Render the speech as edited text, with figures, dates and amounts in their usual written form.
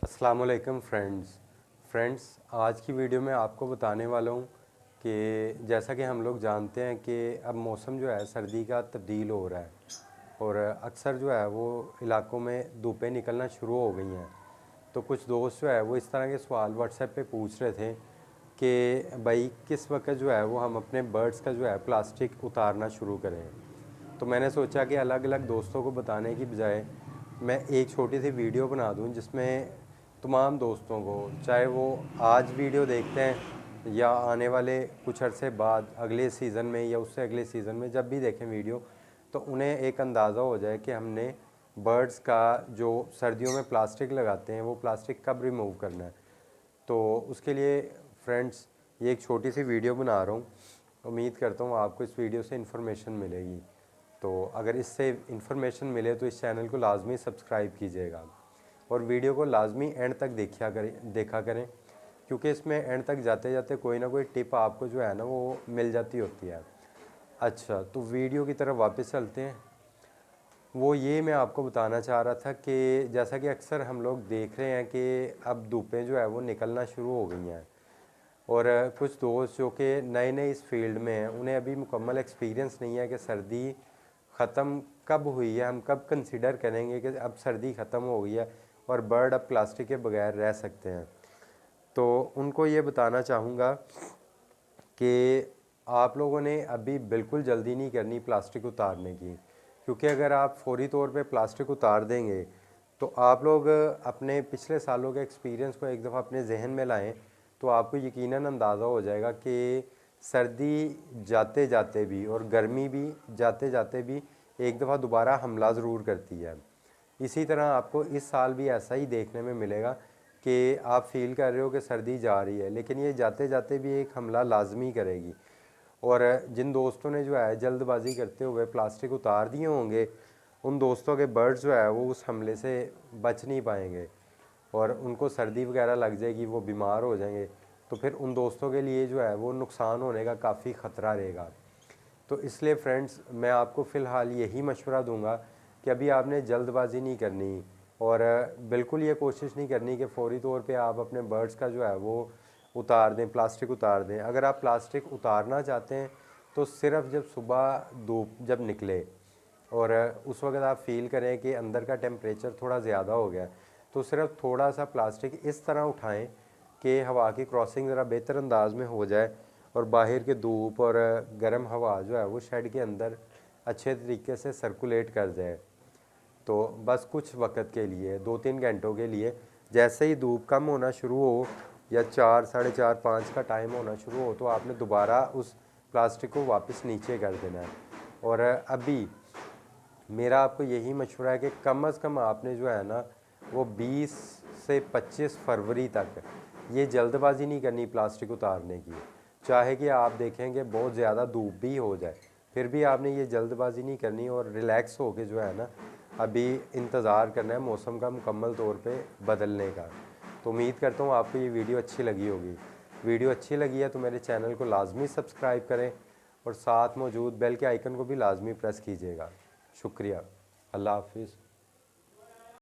अस्सलामुअलैकुम फ्रेंड्स, आज की वीडियो में आपको बताने वाला हूँ कि जैसा कि हम लोग जानते हैं कि अब मौसम जो है सर्दी का तब्दील हो रहा है और अक्सर जो है वो इलाकों में धूपें निकलना शुरू हो गई हैं। तो कुछ दोस्त जो है वो इस तरह के सवाल व्हाट्सएप पे पूछ रहे थे कि भाई किस वक्त जो है वो हम अपने बर्ड्स का जो है प्लास्टिक उतारना शुरू करें। तो मैंने सोचा कि अलग अलग दोस्तों को बताने की बजाय मैं एक छोटी सी वीडियो बना दूं जिसमें तमाम दोस्तों को, चाहे वो आज वीडियो देखते हैं या आने वाले कुछ अरसे बाद अगले सीज़न में या उससे अगले सीज़न में जब भी देखें वीडियो, तो उन्हें एक अंदाज़ा हो जाए कि हमने बर्ड्स का जो सर्दियों में प्लास्टिक लगाते हैं वो प्लास्टिक कब रिमूव करना है। तो उसके लिए फ्रेंड्स ये एक छोटी सी वीडियो बना रहा हूँ। उम्मीद करता हूँ आपको इस वीडियो से इन्फॉर्मेशन मिलेगी। तो अगर इससे इन्फॉर्मेशन मिले तो इस चैनल को लाजमी सब्सक्राइब कीजिएगा और वीडियो को लाजमी एंड तक देखा करें, क्योंकि इसमें एंड तक जाते जाते कोई ना कोई टिप आपको जो है ना वो मिल जाती होती है। अच्छा, तो वीडियो की तरफ वापस चलते हैं। वो ये मैं आपको बताना चाह रहा था कि जैसा कि अक्सर हम लोग देख रहे हैं कि अब धूपें जो है वो निकलना शुरू हो गई हैं और कुछ दोस्त जो कि नए नए इस फील्ड में हैं उन्हें अभी मुकम्मल एक्सपीरियंस नहीं है कि सर्दी ख़त्म कब हुई है, हम कब कंसिडर करेंगे कि अब सर्दी ख़त्म हो गई है और बर्ड अब प्लास्टिक के बगैर रह सकते हैं। तो उनको ये बताना चाहूँगा कि आप लोगों ने अभी बिल्कुल जल्दी नहीं करनी प्लास्टिक उतारने की, क्योंकि अगर आप फौरी तौर पे प्लास्टिक उतार देंगे तो आप लोग अपने पिछले सालों के एक्सपीरियंस को एक दफ़ा अपने जहन में लाएं तो आपको यकीनन अंदाज़ा हो जाएगा कि सर्दी जाते जाते भी और गर्मी भी जाते जाते भी एक दफ़ा दोबारा हमला ज़रूर करती है। इसी तरह आपको इस साल भी ऐसा ही देखने में मिलेगा कि आप फील कर रहे हो कि सर्दी जा रही है, लेकिन ये जाते जाते भी एक हमला लाजमी करेगी। और जिन दोस्तों ने जो है जल्दबाजी करते हुए प्लास्टिक उतार दिए होंगे, उन दोस्तों के बर्ड्स जो है वो उस हमले से बच नहीं पाएंगे और उनको सर्दी वगैरह लग जाएगी, वो बीमार हो जाएंगे। तो फिर उन दोस्तों के लिए जो है वो नुकसान होने का काफ़ी ख़तरा रहेगा। तो इसलिए फ्रेंड्स मैं आपको फ़िलहाल यही मशवरा दूंगा कि अभी आपने जल्दबाजी नहीं करनी और बिल्कुल ये कोशिश नहीं करनी कि फ़ौरी तौर पे आप अपने बर्ड्स का जो है वो उतार दें, प्लास्टिक उतार दें। अगर आप प्लास्टिक उतारना चाहते हैं तो सिर्फ जब सुबह धूप जब निकले और उस वक्त आप फील करें कि अंदर का टेम्परेचर थोड़ा ज़्यादा हो गया, तो सिर्फ थोड़ा सा प्लास्टिक इस तरह उठाएं कि हवा की क्रॉसिंग ज़रा बेहतर अंदाज में हो जाए और बाहर के धूप और गर्म हवा जो है वो शेड के अंदर अच्छे तरीके से सर्कुलेट कर जाए। तो बस कुछ वक्त के लिए 2-3 घंटों के लिए जैसे ही धूप कम होना शुरू हो या 4, साढ़े 4, 5 का टाइम होना शुरू हो तो आपने दोबारा उस प्लास्टिक को वापस नीचे कर देना है। और अभी मेरा आपको यही मशवरा है कि कम अज़ कम आपने जो है ना वो 20 से 25 फरवरी तक ये जल्दबाजी नहीं करनी प्लास्टिक उतारने की। चाहे कि आप देखें कि बहुत ज़्यादा धूप भी हो जाए, फिर भी आपने ये जल्दबाजी नहीं करनी और रिलैक्स हो के जो है ना अभी इंतज़ार करना है मौसम का मुकम्मल तौर पे बदलने का। तो उम्मीद करता हूँ आपको ये वीडियो अच्छी लगी होगी। वीडियो अच्छी लगी है तो मेरे चैनल को लाजमी सब्सक्राइब करें और साथ मौजूद बेल के आइकन को भी लाजमी प्रेस कीजिएगा। शुक्रिया। अल्लाह हाफिज़।